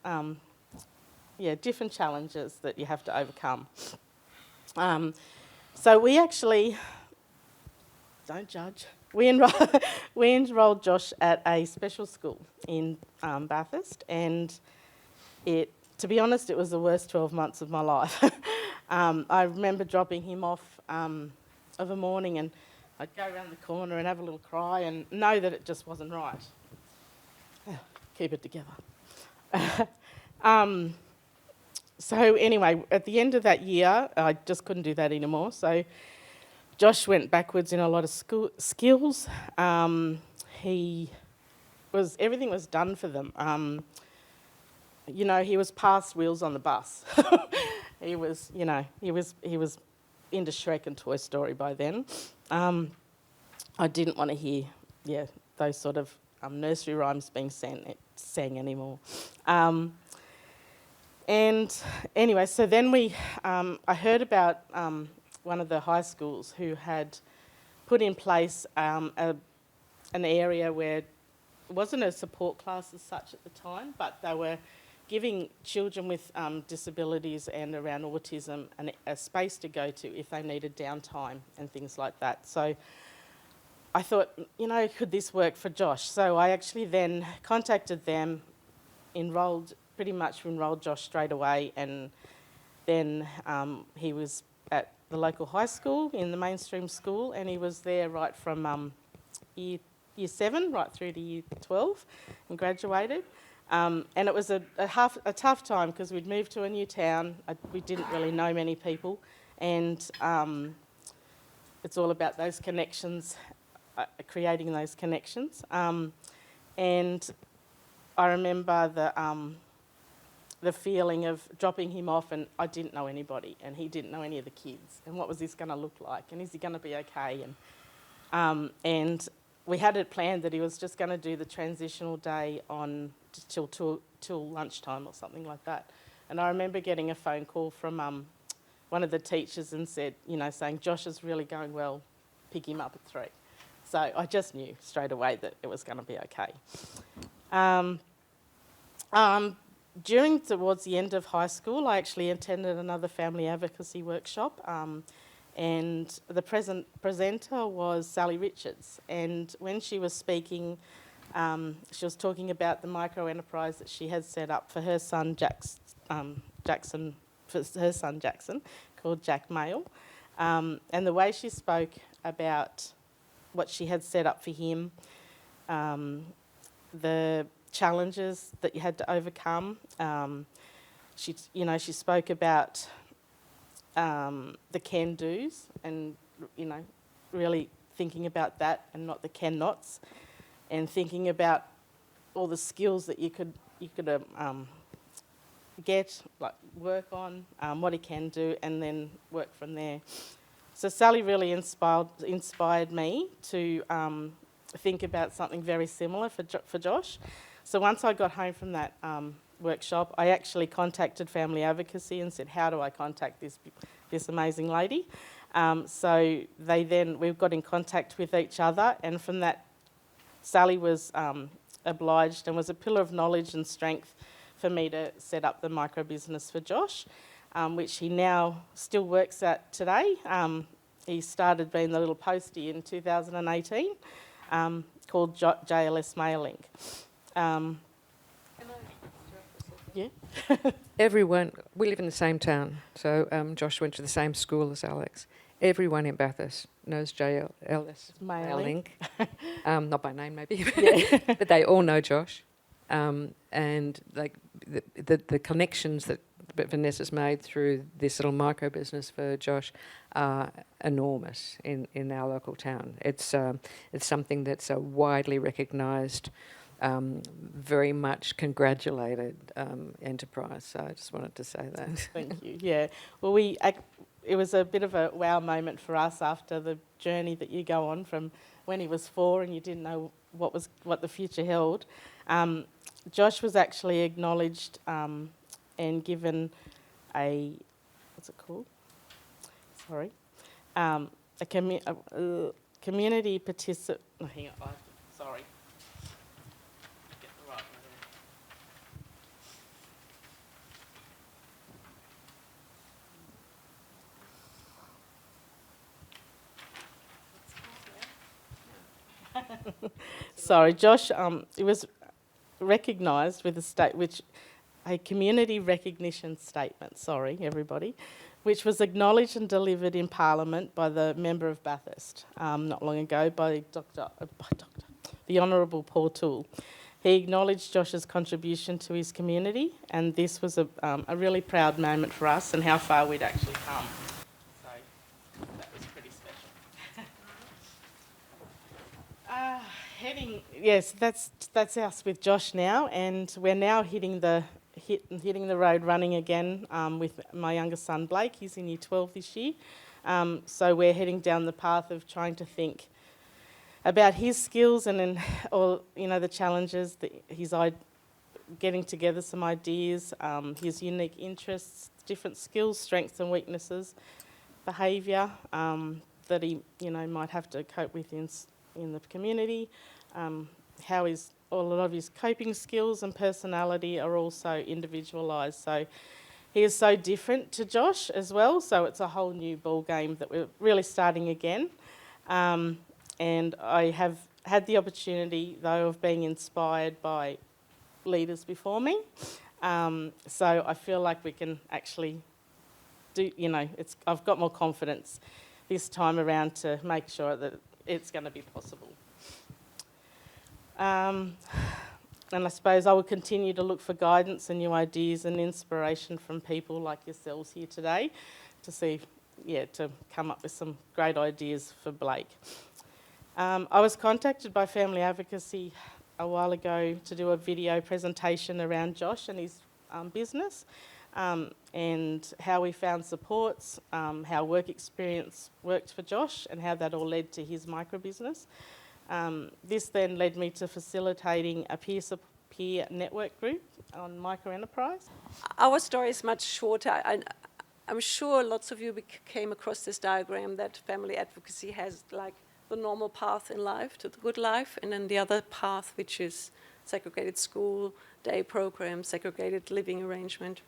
challenges that you have to overcome. So we actually, don't judge, we enrolled Josh at a special school in Bathurst, and to be honest, it was the worst 12 months of my life. I remember dropping him off of a morning, and I'd go around the corner and have a little cry and know that it just wasn't right. Keep it together. So anyway, at the end of that year, I just couldn't do that anymore. So Josh went backwards in a lot of skills. Everything was done for them. He was past wheels on the bus. he was into Shrek and Toy Story by then. I didn't want to hear, those sort of nursery rhymes being sang anymore. And anyway, so then I heard about one of the high schools who had put in place an area where it wasn't a support class as such at the time, but they were giving children with disabilities and around autism a space to go to if they needed downtime and things like that. So I thought, could this work for Josh? So I actually then contacted them, enrolled Josh straight away, and then he was at the local high school in the mainstream school, and he was there right from year 7 right through to year 12 and graduated. And it was a tough time because we'd moved to a new town. We didn't really know many people, and it's all about those connections, creating those connections. And I remember the feeling of dropping him off, and I didn't know anybody, and he didn't know any of the kids, and what was this going to look like, and is he going to be okay? And we had it planned that he was just going to do the transitional day till lunchtime or something like that. And I remember getting a phone call from one of the teachers and said, saying, Josh is really going well, pick him up at 3. So I just knew straight away that it was going to be okay. Towards the end of high school, I actually attended another family advocacy workshop, and the presenter was Sally Richards. And when she was speaking, she was talking about the micro enterprise that she had set up for her son Jackson, called Jack Mail. And the way she spoke about what she had set up for him, the challenges that you had to overcome. She spoke about the can-dos and, really thinking about that and not the can-nots, and thinking about all the skills that you could get, like work on, what he can do, and then work from there. So Sally really inspired me to think about something very similar for Josh. So once I got home from that workshop, I actually contacted Family Advocacy and said, how do I contact this amazing lady? So we got in contact with each other, and from that, Sally was obliged and was a pillar of knowledge and strength for me to set up the micro business for Josh, which he now still works at today. He started being the little postie in 2018, called JLS Mailing. Yeah. Everyone, we live in the same town, so Josh went to the same school as Alex. Everyone in Bathurst knows JLS Mailing. Not by name, maybe, but they all know Josh. And like the connections that Vannessa's made through this little micro business for Josh are enormous in our local town. It's something that's a widely recognised, very much congratulated enterprise. So I just wanted to say that. Thank you. Yeah. Well, it was a bit of a wow moment for us after the journey that you go on from when he was 4 and you didn't know what the future held. Josh was actually acknowledged and given a, what's it called? Sorry. A community participant. Oh, hang on. Sorry. Get the right one there. Sorry, Josh. It was recognised with a community recognition statement. Sorry, everybody, which was acknowledged and delivered in Parliament by the member of Bathurst not long ago by the Honourable Paul Toole. He acknowledged Josh's contribution to his community, and this was a really proud moment for us and how far we'd actually come. So that was pretty special. Yes, that's us with Josh now, and we're now hitting the road running again with my youngest son Blake. He's in Year 12 this year, so we're heading down the path of trying to think about his skills and then the challenges that he's getting together some ideas, his unique interests, different skills, strengths and weaknesses, behaviour that he might have to cope with in the community, how a lot of his coping skills and personality are also individualised. So he is so different to Josh as well, so it's a whole new ball game that we're really starting again. And I have had the opportunity, though, of being inspired by leaders before me. So I feel like we can actually do, I've got more confidence this time around to make sure that it's going to be possible. And I suppose I will continue to look for guidance and new ideas and inspiration from people like yourselves here today to come up with some great ideas for Blake. I was contacted by Family Advocacy a while ago to do a video presentation around Josh and his business and how we found supports, how work experience worked for Josh and how that all led to his micro business. This then led me to facilitating a peer-to-peer network group on micro enterprise. Our story is much shorter. I'm sure lots of you came across this diagram that Family Advocacy has, like the normal path in life to the good life, and then the other path, which is segregated school, day program, segregated living arrangement.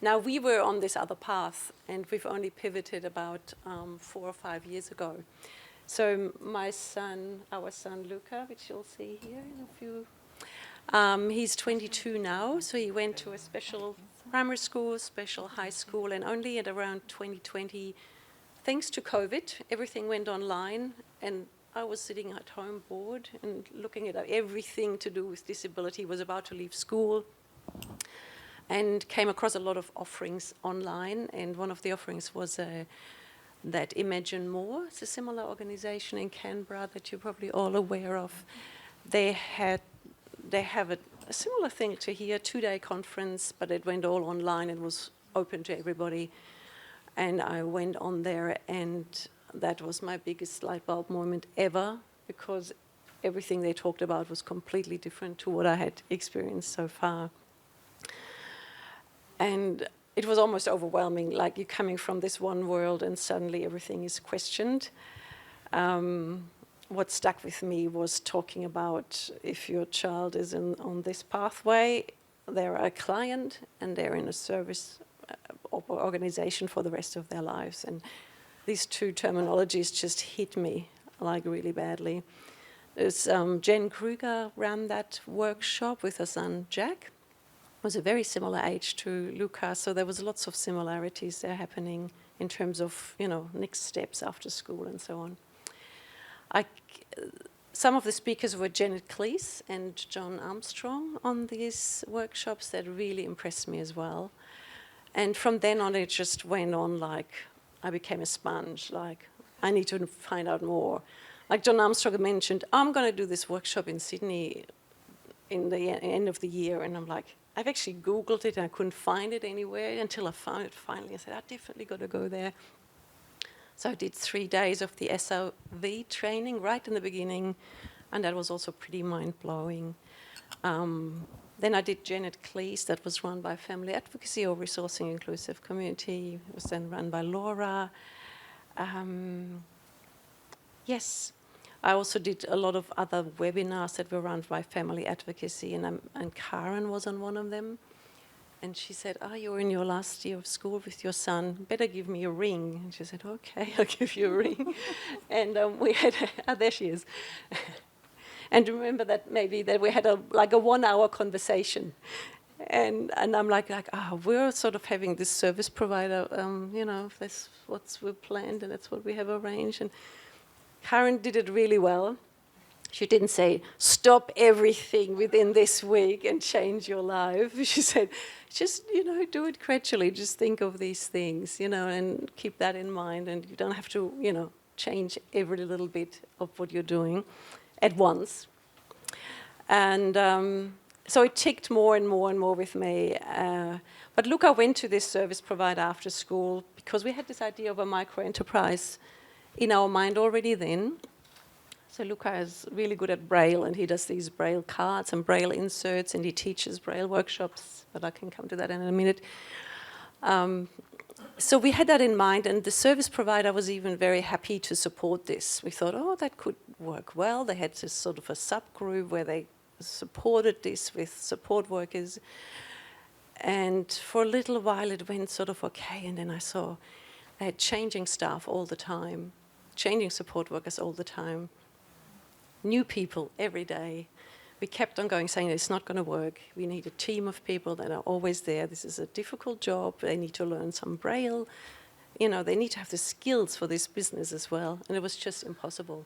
Now, we were on this other path, and we've only pivoted about 4 or 5 years ago. So our son Luca, which you'll see here in a few, he's 22 now, so he went to a special primary school, special high school, and only at around 2020, thanks to COVID, everything went online, and I was sitting at home bored and looking at everything to do with disability, was about to leave school, and came across a lot of offerings online, and one of the offerings was that Imagine More. It's a similar organization in Canberra that you're probably all aware of. They had they have a similar thing to here, 2-day conference, but it went all online and was open to everybody. And I went on there, and that was my biggest light bulb moment ever, because everything they talked about was completely different to what I had experienced so far. And it was almost overwhelming, like you're coming from this one world and suddenly everything is questioned. What stuck with me was talking about if your child is on this pathway, they're a client and they're in a service organization for the rest of their lives. And these two terminologies just hit me like really badly. Jen Kruger ran that workshop with her son Jack. Was a very similar age to Luca, so there was lots of similarities there happening in terms of, next steps after school and so on. Some of the speakers were Janet Cleese and John Armstrong on these workshops that really impressed me as well. And from then on, it just went on like I became a sponge, like I need to find out more. Like John Armstrong mentioned, I'm going to do this workshop in Sydney in the end of the year, and I'm like, I've actually Googled it and I couldn't find it anywhere until I found it finally. I said, I definitely got to go there. So I did 3 days of the SOV training right in the beginning, and that was also pretty mind-blowing. Then I did Janet Cleese, that was run by Family Advocacy or Resourcing Inclusive Community. It was then run by Laura. Yes, I also did a lot of other webinars that were run by Family Advocacy, and Karen was on one of them. And she said, you're in your last year of school with your son, better give me a ring. And she said, okay, I'll give you a ring. And we had, there she is. And remember that we had a 1-hour conversation. And I'm like, we're sort of having this service provider, that's what's we planned and that's what we have arranged. And Karen did it really well. She didn't say, stop everything within this week and change your life. She said, just, do it gradually. Just think of these things, and keep that in mind. And you don't have to, change every little bit of what you're doing at once. And so it ticked more and more and more with me. But Luca went to this service provider after school because we had this idea of a micro-enterprise in our mind already then. So Luca is really good at Braille, and he does these Braille cards and Braille inserts, and he teaches Braille workshops, but I can come to that in a minute. So we had that in mind, and the service provider was even very happy to support this. We thought, that could work well. They had this sort of a subgroup where they supported this with support workers. And for a little while it went sort of okay, and then I saw they had changing staff all the time, changing support workers all the time. New people every day. We kept on going, saying it's not going to work. We need a team of people that are always there. This is a difficult job. They need to learn some Braille. They need to have the skills for this business as well. And it was just impossible.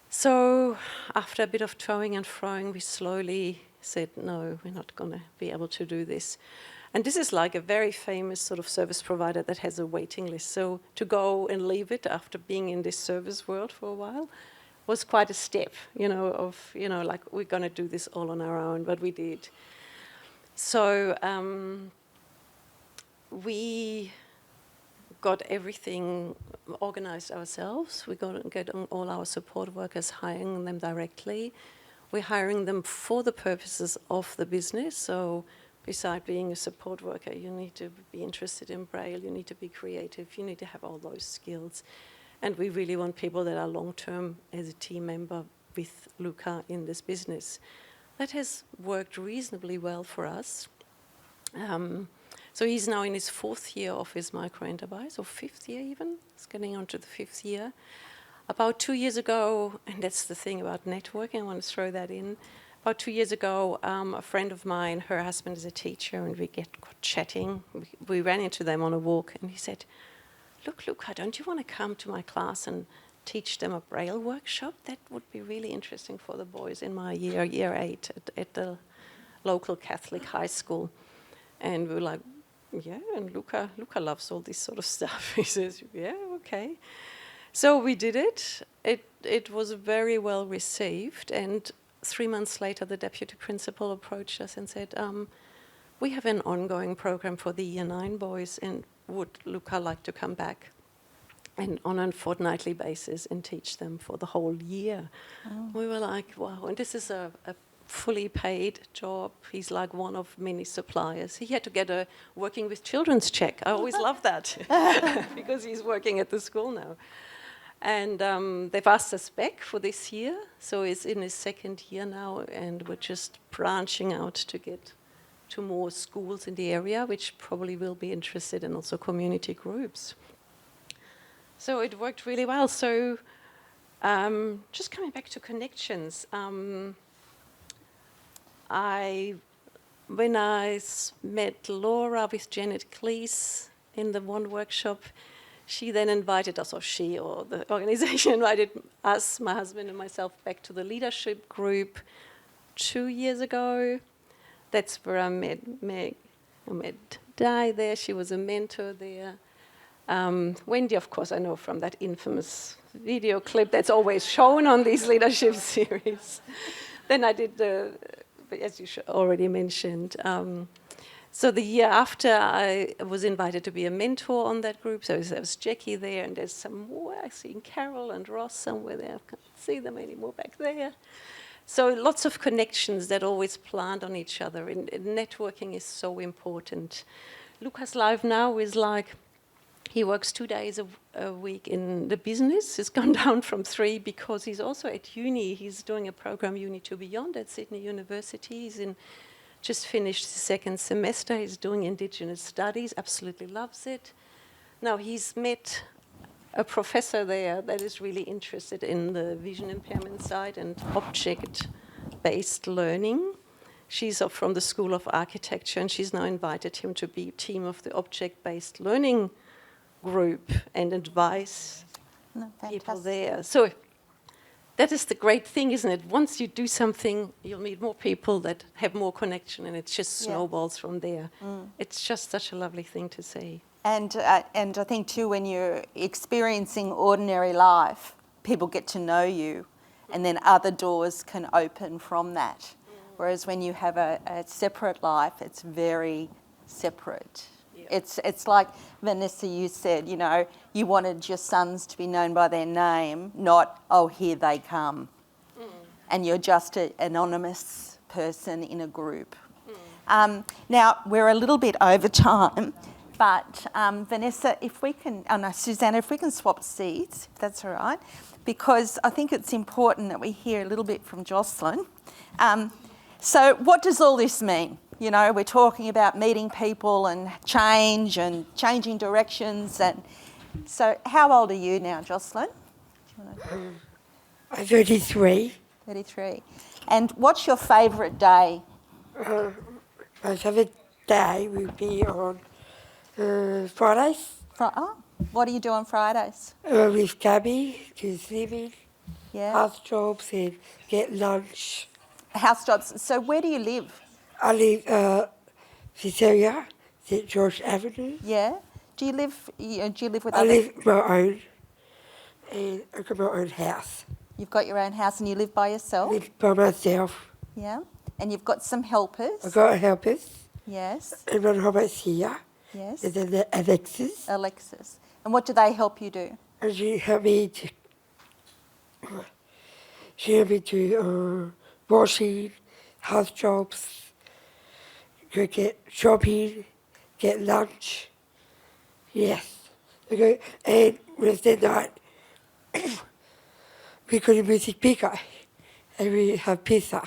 So after a bit of toing and froing, we slowly said, no, we're not going to be able to do this. And this is like a very famous sort of service provider that has a waiting list. So to go and leave it after being in this service world for a while was quite a step, like we're going to do this all on our own, but we did. So we got everything organized ourselves. We got all our support workers, hiring them directly. We're hiring them for the purposes of the business. So beside being a support worker, you need to be interested in Braille, you need to be creative, you need to have all those skills. And we really want people that are long-term as a team member with Luca in this business. That has worked reasonably well for us. So he's now in his 4th year of his micro-enterprise, or 5th year even. He's getting on to the 5th year. About 2 years ago, and that's the thing about networking, I want to throw that in. About 2 years ago, a friend of mine, her husband is a teacher, and we got chatting. We ran into them on a walk, and he said, look, Luca, don't you want to come to my class and teach them a Braille workshop? That would be really interesting for the boys in my year 8 at the local Catholic high school. And we were like, yeah, and Luca loves all this sort of stuff. He says, yeah, okay. So we did it. It was very well received, and 3 months later, the deputy principal approached us and said, we have an ongoing program for the Year 9 boys, and would Luca like to come back and on a fortnightly basis and teach them for the whole year? Oh. We were like, wow, and this is a fully paid job. He's like one of many suppliers. He had to get a working with children's check. I always love that because he's working at the school now. And they've asked us back for this year, so he's in his 2nd year now, and we're just branching out to get to more schools in the area, which probably will be interested in also community groups. So it worked really well. So just coming back to connections, when I met Laura with Janet Cleese in the one workshop, she then invited us, or she or the organization invited us, my husband and myself, back to the leadership group 2 years ago. That's where I met Meg. I met Di there. She was a mentor there. Wendy, of course, I know from that infamous video clip that's always shown on these leadership series. Then I did as you already mentioned. So the year after, I was invited to be a mentor on that group. So there was Jackie there, and there's some more. I see Carol and Ross somewhere there. I can't see them anymore back there. So lots of connections that always plant on each other. And networking is so important. Luca's life now is like, he works 2 days a week in the business. He's gone down from 3 because he's also at uni. He's doing a program, Uni to Beyond, at Sydney University. He's just finished his 2nd semester. He's doing Indigenous studies, absolutely loves it. Now he's met a professor there that is really interested in the vision impairment side and object-based learning. She's from the School of Architecture, and she's now invited him to be team of the object-based learning group and advise people there. So that is the great thing, isn't it? Once you do something, you'll meet more people that have more connection, and it just snowballs from there. It's just such a lovely thing to see. And I think too, when you're experiencing ordinary life, people get to know you, and then other doors can open from that. Whereas when you have a separate life, it's very separate. It's like, Vannessa, you said, you know, you wanted your sons to be known by their name, not, oh, here they come. And you're just an anonymous person in a group. Now, we're a little bit over time, but Vannessa, if we can, Susanna, if we can swap seats, if that's all right, because I think it's important that we hear a little bit from Joscelyn. So what does all this mean? You know, we're talking about meeting people and change and changing directions. And so how old are you now, Joscelyn? I'm 33. 33. And what's your favourite day? My favourite day will be on Fridays. What do you do on Fridays? With Gabby, to swimming, Yeah. house jobs, and get lunch. House jobs. So where do you live? I live this area, St George Avenue. Yeah. Do you live with I other? live my own, and I've got my own house. You've got your own house and you live by I yourself? live by myself. Yeah. And you've got some helpers? I've got helpers, Yes. and one helper's here, Yes. and then the Alexis. Alexis. And what do they help you do? And she helped me to washing, house jobs, go get shopping, get lunch. Yes. Okay. And Wednesday night, we go to music picker, and we have pizza,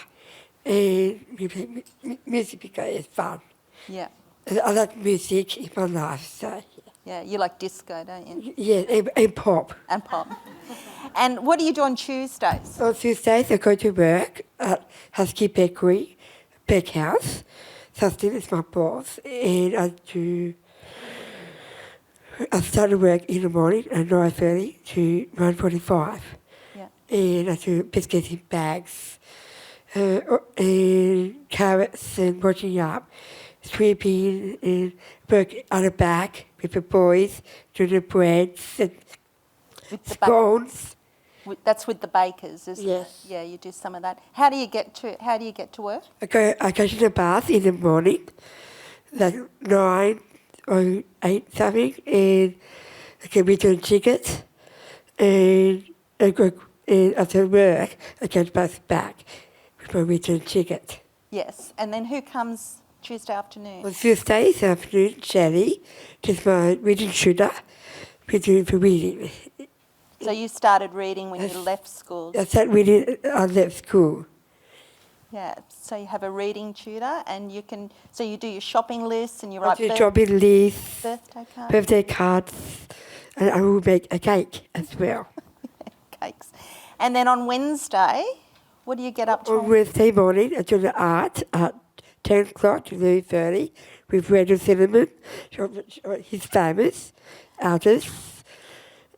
and we play music picker. It's fun. Yeah. And I like music in my life, so Yeah. You like disco, don't you? yeah, and pop. And pop. And what do you do on Tuesdays? On Tuesdays, I go to work at Husky Bakery, Bakehouse. Sustin is my boss, and I start work in the morning at 9:30 to 9:45. Yeah. And I do biscuits in bags, and carrots and washing up, sweeping, and work on the back with the boys, do the breads and With the back. scones. That's with the bakers, isn't Yes. it? Yeah, you do some of that. How do you get to work? I go to the bath in the morning, like 9 or 8 something, and I can be doing tickets, and I go, and after work, I get the bus back before we do tickets. Yes. And then who comes Tuesday afternoon? On Tuesdays afternoon, Shelly, just my reading tutor, we're doing for reading. So you started reading when you Yes. left school. I started reading I left school. Yeah. So you have a reading tutor, and you can. So you do your shopping lists, and you I write do shopping lists, birthday cards, and I will make a cake as well. cakes, and then on Wednesday, what do you get up to? On Wednesday morning, I do the art at 10 o'clock to 9:30 with Wendy Stroeve. He's famous artist,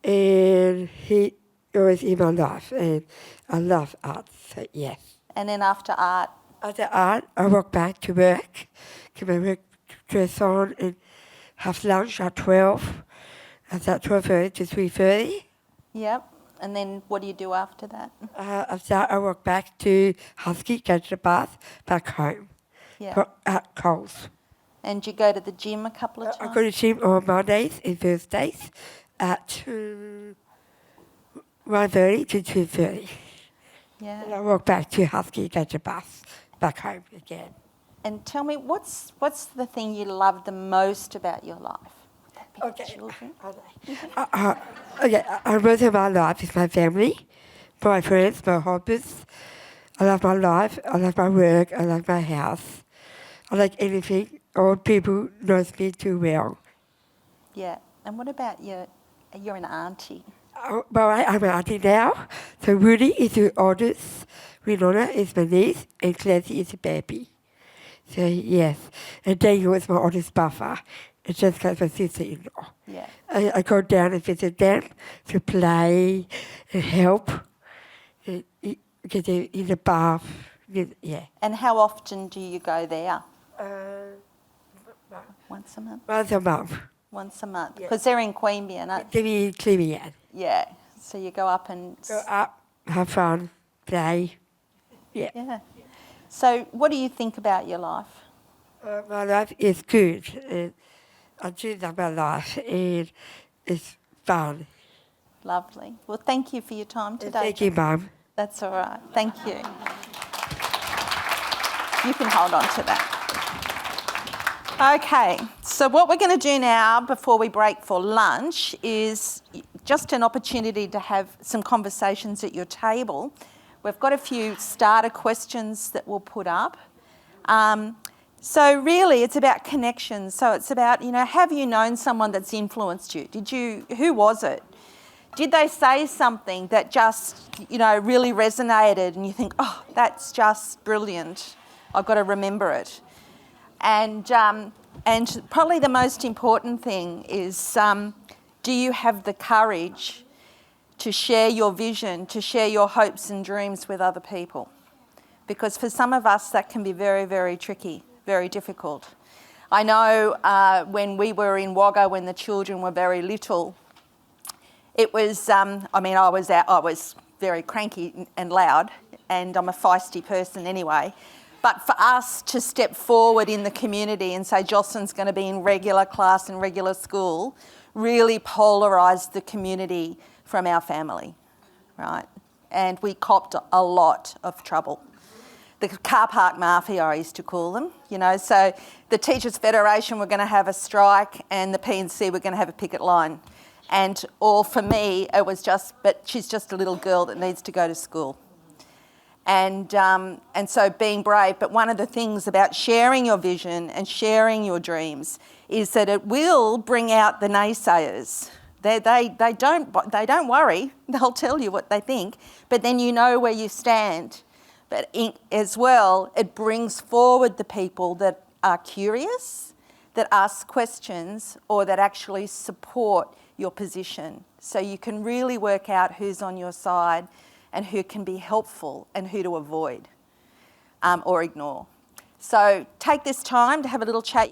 and he always in my life, and I love art, so yes. And then after art, After art, I walk back to work, get my work dress on, and have lunch at 12. At 12:30 to 3:30. yep. And then what do you do after that? After that, I walk back to Husky, get the bath, back home. Yeah. At Coles. And you go to the gym a couple of I times? go to the gym on Mondays and Thursdays at 1:30 to 2:30. Yeah. And I walk back to Husky, get the bus, back home again. And tell me, what's the thing you love the most about your life? Would that be the Okay. children? Most of my life is my family, my friends, my hobbies. I love my life, I love my work, I love my house. I like anything. All people knows me too well. Yeah. And what about you're an auntie? Well, I'm an auntie now. So Rudy is the oldest, Winona is my niece, and Clancy is a baby. So yes, and Daniel is my oldest buffer. And Jessica is my sister-in-law. Yeah. I go down and visit them to play and help. Get in the bath. Yeah. And how often do you go there? Once a month? Once a month. Once a month? Yeah. Because they're in Queanbeyan, aren't Give me cleaning. Yeah. So you go up and... Go up, have fun, play. Yeah. Yeah. So what do you think about your life? My life is good. I do love my life, and it's fun. Lovely. Well, thank you for your time today. Thank you, Mum. That's all right. Thank you. You can hold on to that. Okay, so what we're going to do now before we break for lunch is just an opportunity to have some conversations at your table. We've got a few starter questions that we'll put up. So really it's about connections. So it's about, have you known someone that's influenced you? Who was it? Did they say something that just, really resonated and you think, oh, that's just brilliant. I've got to remember it. And probably the most important thing is, do you have the courage to share your vision, to share your hopes and dreams with other people? Because for some of us, that can be very, very tricky, very difficult. I know when we were in Wagga, when the children were very little, it was, I was very cranky and loud, and I'm a feisty person anyway. But for us to step forward in the community and say Joscelyn's going to be in regular class and regular school really polarised the community from our family, right? And we copped a lot of trouble. The car park mafia, I used to call them, so the Teachers Federation were going to have a strike and the P&C were going to have a picket line. And all for me, it was just, but she's just a little girl that needs to go to school. And so being brave, but one of the things about sharing your vision and sharing your dreams is that it will bring out the naysayers. They don't worry, they'll tell you what they think, but then you know where you stand. But as well, it brings forward the people that are curious, that ask questions, or that actually support your position. So you can really work out who's on your side and who can be helpful and who to avoid or ignore. So take this time to have a little chat.